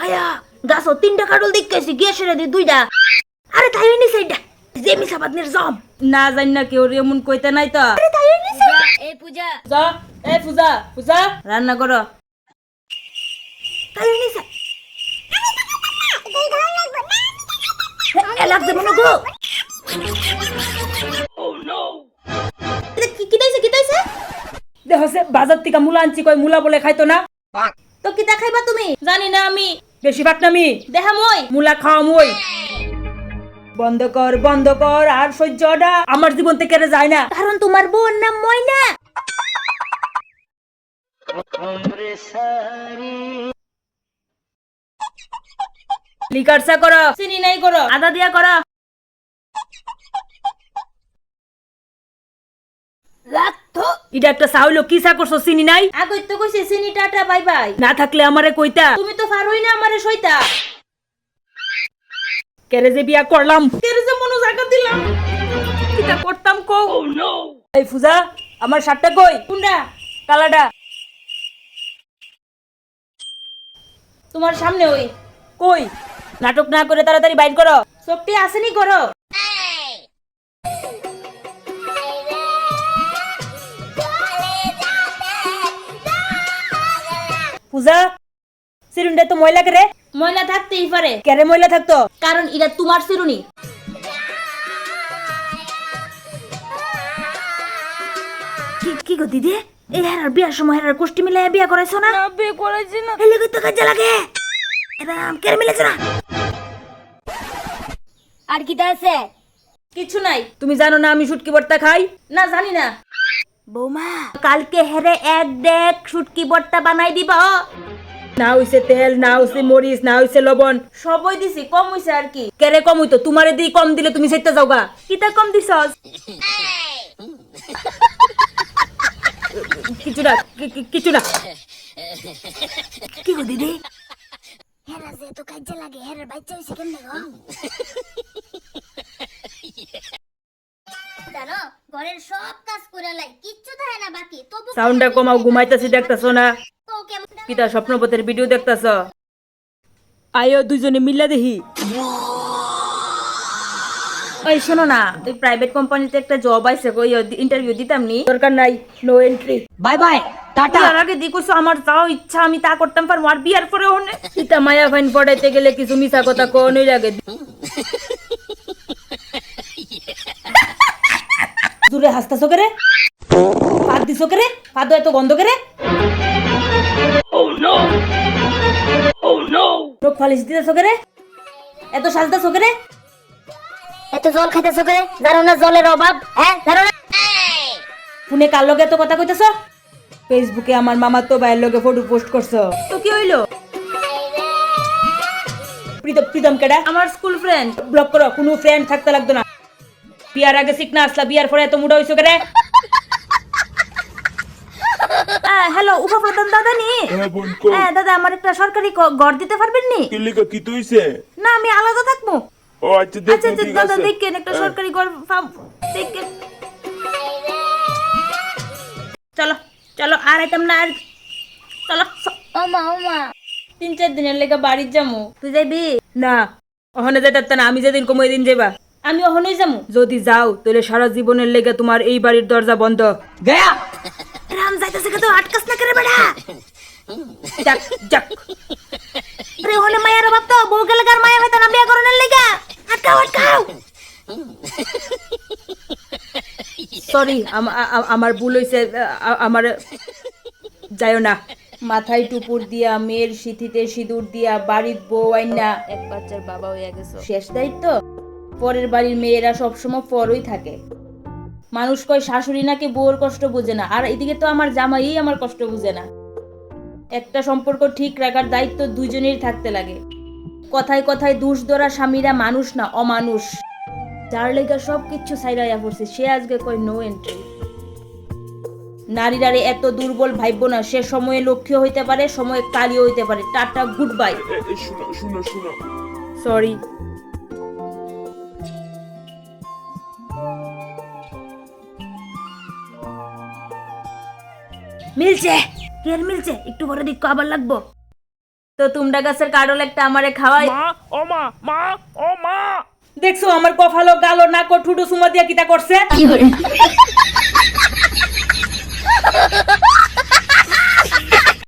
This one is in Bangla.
মায়া গাছও 3টা কাটল দেখতেছি গেছেরে দি 2টা আরে তাই হইনি সেইটা যে মিসাবাদনের জম না জানি না কেউ এমন কইতে নাই তো। আরে তাই হইনি সেইটা এই পূজা যা এই পূজা পূজা রান্না করো। তাই হইনি সাই লাগছে মনে গো কি তাইছে দেখো সে বাজার থেকে মূলা আনছি, কই মূলা বলে খাইতো না। তো কি দেখাইবা তুমি জানি না আমি, বেশি ফাটনামি দেখা মই মূলা খাওয়া মই। বন্ধ কর আর সহ্যটা আমার জীবন থেকে কেড়ে যায় না। কারণ তোমার বোন নাম ময়না। লিকারসা করো, চিনি নাই করো, আদা দিয়া করো। লাগতো এটা একটা চাউল কি চা করছো, চিনি নাই? আগই তো কইছি চিনি টাটা বাই বাই। না থাকলে আমারে কইতা। তুমি তো পারোই না আমারে সইতা। কেরে যে বিয়া করলাম, কেরে যে মনো জায়গা দিলাম, কিটা করতাম কও। এই পূজা আমার শার্টটা কই? কোনটা? কালাডা তোমার সামনে ওই। কই? নাটক না করে তাড়াতাড়ি বাইর করো। সবটি আসেনি করো। পূজা সিরুনটা তো ময়লা করে। ময়লা থাকতেই পারে, কেরে ময়লা থাকতো? কারণ এটা তোমার চিরুনি। কি গো দিদি, এই হেরার বিয়ার সময় হেরার গোষ্ঠী মিলাই বিয়া করাইছো না? না বিয়ে করেছি না। এলে কত কাজে লাগে এরাম কেরে মিলেছ না। আর কি আছে? কিছু নাই। তুমি জানো না আমি শুটকি ভর্তা খাই? না জানি না। বৌমা কালকে হেরে এক ডেক শুটকি ভর্তা বানাই দিবা। না হইছে তেল, না হইছে মরিচ, না হইছে লবণ, সবই দিছি, কম হইছে আর কি। কেরে কম হইতো? তোমারে দি কম দিলে তুমি সেটা যাওগা। কিতা কম দিছস? কিছু না। কি গো দিদি, হেরা যে তো কাজে লাগে, হেরার বাচ্চা হইছে কেমনে গো? জানো ঘরের সব কাজ করে লাই, কিচ্ছু থাকে না বাকি, তবু সাউন্ডটা কমাও, ঘুমাইতাছি দেখতাছো না? তো কেমন কিতা স্বপ্নপথের ভিডিও দেখতাছ? আয়ো দুইজনে মিল্লা দেখি। ওই শোনো না, ওই প্রাইভেট কোম্পানিতে একটা জব আইছে, কই ইন্টারভিউ দিতাম নি? দরকার নাই, no entry, bye bye, tata. বিয়ার আগে দি কইছো আমার যাও ইচ্ছা, আমি তা করতাম পারবো, আর বিয়ার পরে হনে ইতা মায়া ফাইন পড়াইতে গেলে কিছু মিছা কথা কোনই লাগে। জুরে হাসতাছো করে, পাত দিছো করে, পাত এত গন্ধ করে। রোগ ফালিশ দিতেছো করে, এত সাজতাছো করে। এত জল খাইতেছো করে, জানো না জলের অভাব? হ্যাঁ জানো না? ফোনে কার লগে এত কথা কইতেছো? ফেসবুকে আমার মামার তো ভাইয়ের লগে ফটো পোস্ট করছো, তো কি হইলো? প্রীতম কেডা? আমার স্কুল ফ্রেন্ড। ব্লক করো, কোনো ফ্রেন্ড থাকতে লাগতো না। বিয়ার আগে শিখনা আসলা, বিয়ার পরে এত মুডা হইছো করে। হ্যালো উপপ্রধান দাদা নি? হ্যাঁ বোন কো হ্যাঁ দাদা, আমার একটা সরকারি ঘর দিতে পারবেন নি? কি লিখা কি তুইছে? না আমি আলাদা থাকবো। ও আচ্ছা দেখ আচ্ছা ঠিক দাদা আছে। দেখেন একটা হ্যাঁ। সরকারি ঘর দেখেন। চলো চলো, আর আইতাম না আর। চলো ওমা ওমা 3-4 দিনের লেগে বাড়ির যামু। তুই যাইবি? না ওখানে যাইতে না, আমি যেদিন কম ওই দিন যাইবা। আমি ওখানেই যামু। যদি যাও তাহলে সারা জীবনের লেগে তোমার এই বাড়ির দরজা বন্ধ। গয়া রাম যাইতেছে কত আটকাস না করে বেড়া। যাক যাক। আরে ওখানে মায়ের বাপ তো বউ গেলে কার মায়া হইতো না বিয়া করনের লেগে। আটকাও আটকাও। সরি আমার ভুল হইছে, আমার যাইও না। মাথায় টুপুর দিয়া, মেয়ের সিথিতে সিঁদুর দিয়া, বাড়ির বউ আইনা এক বাচ্চার বাবা হইয়া গেছো। শেষ দায়িত্ব। পরের বাড়ির মেয়েরা সবসময় পরই থাকে। মানুষ কয় শাশুড়ি নাকি বউর কষ্ট বুঝে না, আর এদিকে তো আমার জামাই আমার কষ্ট বুঝে না। একটা সম্পর্ক ঠিক রাখার দায়িত্ব দুইজনেরই থাকতে লাগে। কথায় কথায় দোষ ধরা স্বামীরা মানুষ না, অমানুষ। যার লেগা সবকিছু সাইরাইয়া পড়ছে সে আজকে কয় নো এন্ট্রি। নারীরারে এত দুর্বল ভাইব না, সে সময়ে লক্ষ্য হইতে পারে, সময়ে কালিও হইতে পারে। Tata, good bye. শুনো শুনো শুনো সরি। মিলছে, কেন মিলছে? একটু পরে দিক আবার লাগবো। তো তুমডা গাছের কাডল একটা আমারে খাওয়াই। মা ও মা মা ও মা দেখছো আমার কফালো গালো নাক ঠুটো সুমা দিয়া কিতা করছে।